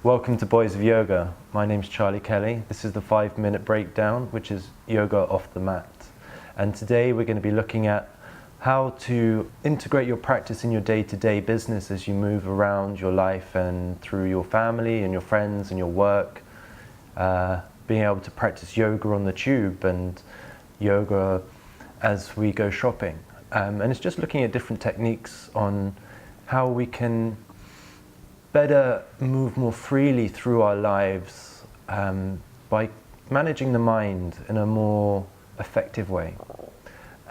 Welcome to Boys of Yoga. My name's Charlie Kelly. This is the 5-minute breakdown, which is yoga off the mat. And today we're going to be looking at how to integrate your practice in your day-to-day business as you move around your life and through your family and your friends and your work. Being able to practice yoga on the tube and yoga as we go shopping. And it's just looking at different techniques on how we can better move more freely through our lives by managing the mind in a more effective way.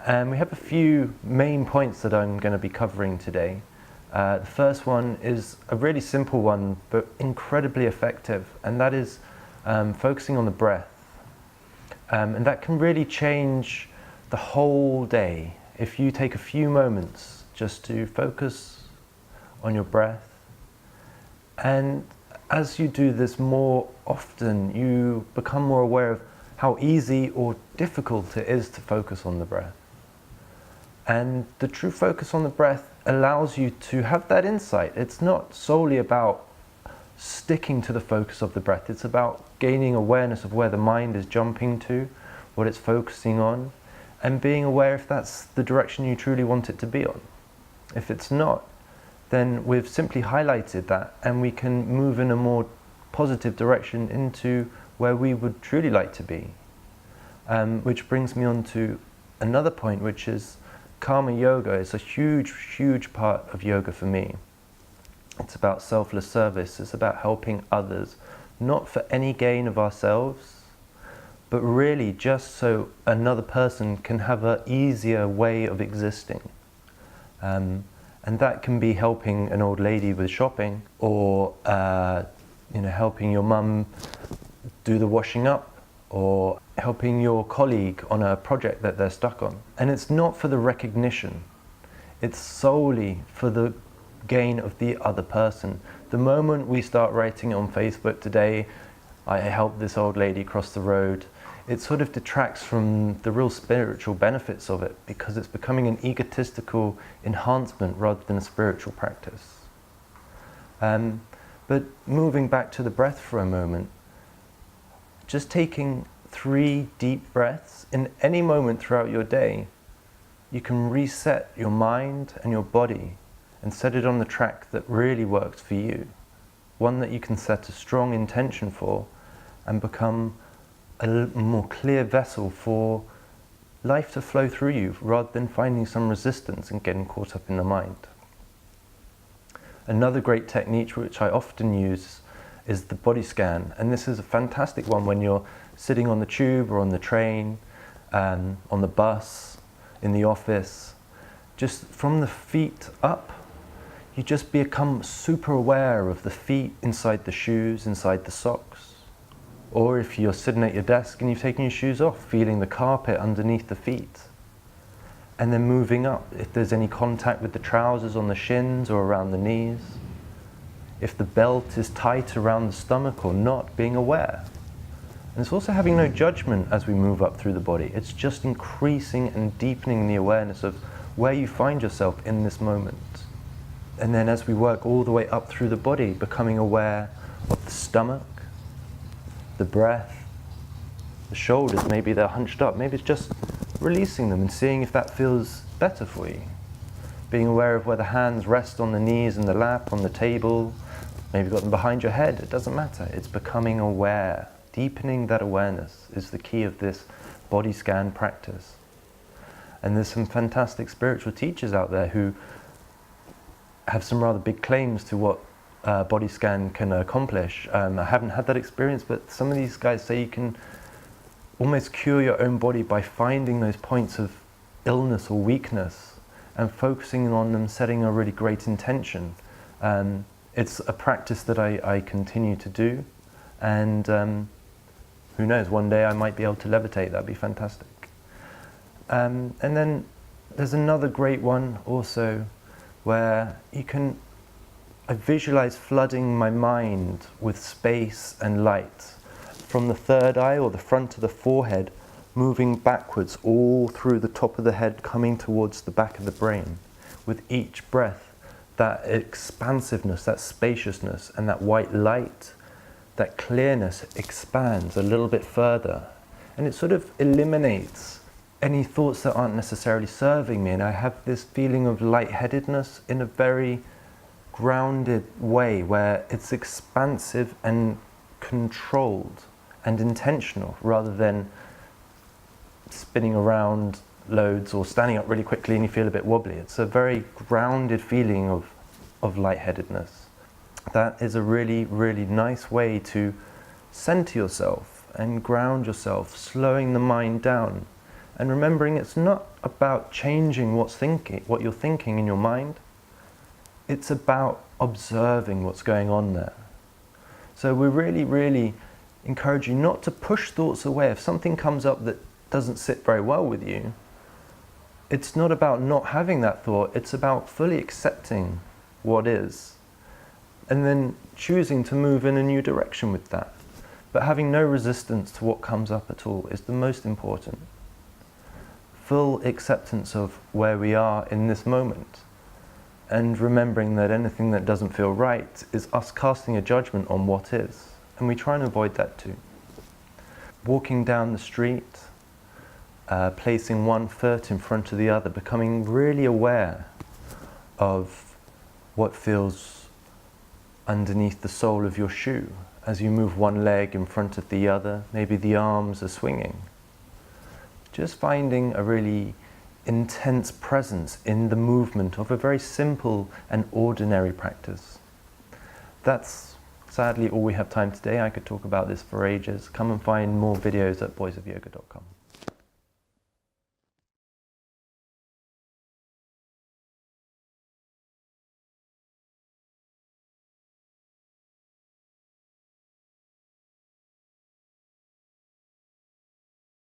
And we have a few main points that I'm going to be covering today. The first one is a really simple one, but incredibly effective, and that is focusing on the breath. And that can really change the whole day. If you take a few moments just to focus on your breath, and as you do this more often, you become more aware of how easy or difficult it is to focus on the breath. And the true focus on the breath allows you to have that insight. It's not solely about sticking to the focus of the breath. It's about gaining awareness of where the mind is jumping to, what it's focusing on, and being aware if that's the direction you truly want it to be on. If it's not, then we've simply highlighted that and we can move in a more positive direction into where we would truly like to be. Which brings me on to another point, which is karma yoga is a huge, huge part of yoga for me. It's about selfless service. It's about helping others, not for any gain of ourselves, but really just so another person can have an easier way of existing. And that can be helping an old lady with shopping, or helping your mum do the washing up, or helping your colleague on a project that they're stuck on. And it's not for the recognition. It's solely for the gain of the other person. The moment we start writing on Facebook today, I helped this old lady cross the road, it sort of detracts from the real spiritual benefits of it, because it's becoming an egotistical enhancement rather than a spiritual practice. But moving back to the breath for a moment, just taking 3 deep breaths in any moment throughout your day, you can reset your mind and your body and set it on the track that really works for you. One that you can set a strong intention for and become a more clear vessel for life to flow through you, rather than finding some resistance and getting caught up in the mind. Another great technique which I often use is the body scan, and this is a fantastic one when you're sitting on the tube or on the train, on the bus, in the office. Just from the feet up, you just become super aware of the feet inside the shoes, inside the socks. Or if you're sitting at your desk and you've taken your shoes off, feeling the carpet underneath the feet. And then moving up, if there's any contact with the trousers on the shins or around the knees. If the belt is tight around the stomach or not, being aware. And it's also having no judgment as we move up through the body. It's just increasing and deepening the awareness of where you find yourself in this moment. And then as we work all the way up through the body, becoming aware of the stomach, the breath, the shoulders, maybe they're hunched up, maybe it's just releasing them and seeing if that feels better for you. Being aware of where the hands rest on the knees and the lap, on the table, maybe you've got them behind your head, it doesn't matter. It's becoming aware. Deepening that awareness is the key of this body scan practice. And there's some fantastic spiritual teachers out there who have some rather big claims to what body scan can accomplish. I haven't had that experience, but some of these guys say you can almost cure your own body by finding those points of illness or weakness and focusing on them, setting a really great intention. It's a practice that I continue to do, and who knows, one day I might be able to levitate. That'd be fantastic. And then there's another great one also where I visualize flooding my mind with space and light from the third eye or the front of the forehead, moving backwards all through the top of the head, coming towards the back of the brain. With each breath, that expansiveness, that spaciousness, and that white light that clearness expands a little bit further, and it sort of eliminates any thoughts that aren't necessarily serving me, and I have this feeling of lightheadedness in a very grounded way where it's expansive and controlled and intentional rather than spinning around loads or standing up really quickly and you feel a bit wobbly. It's a very grounded feeling of lightheadedness. That is a really, really nice way to center yourself and ground yourself, slowing the mind down and remembering it's not about changing what you're thinking in your mind. It's about observing what's going on there. So we really, really encourage you not to push thoughts away. If something comes up that doesn't sit very well with you, it's not about not having that thought, it's about fully accepting what is and then choosing to move in a new direction with that. But having no resistance to what comes up at all is the most important. Full acceptance of where we are in this moment, and remembering that anything that doesn't feel right is us casting a judgment on what is, and we try and avoid that too. Walking down the street, placing one foot in front of the other, becoming really aware of what feels underneath the sole of your shoe as you move one leg in front of the other. Maybe the arms are swinging. Just finding a really intense presence in the movement of a very simple and ordinary practice. That's sadly all we have time today. I could talk about this for ages. Come and find more videos at boysofyoga.com.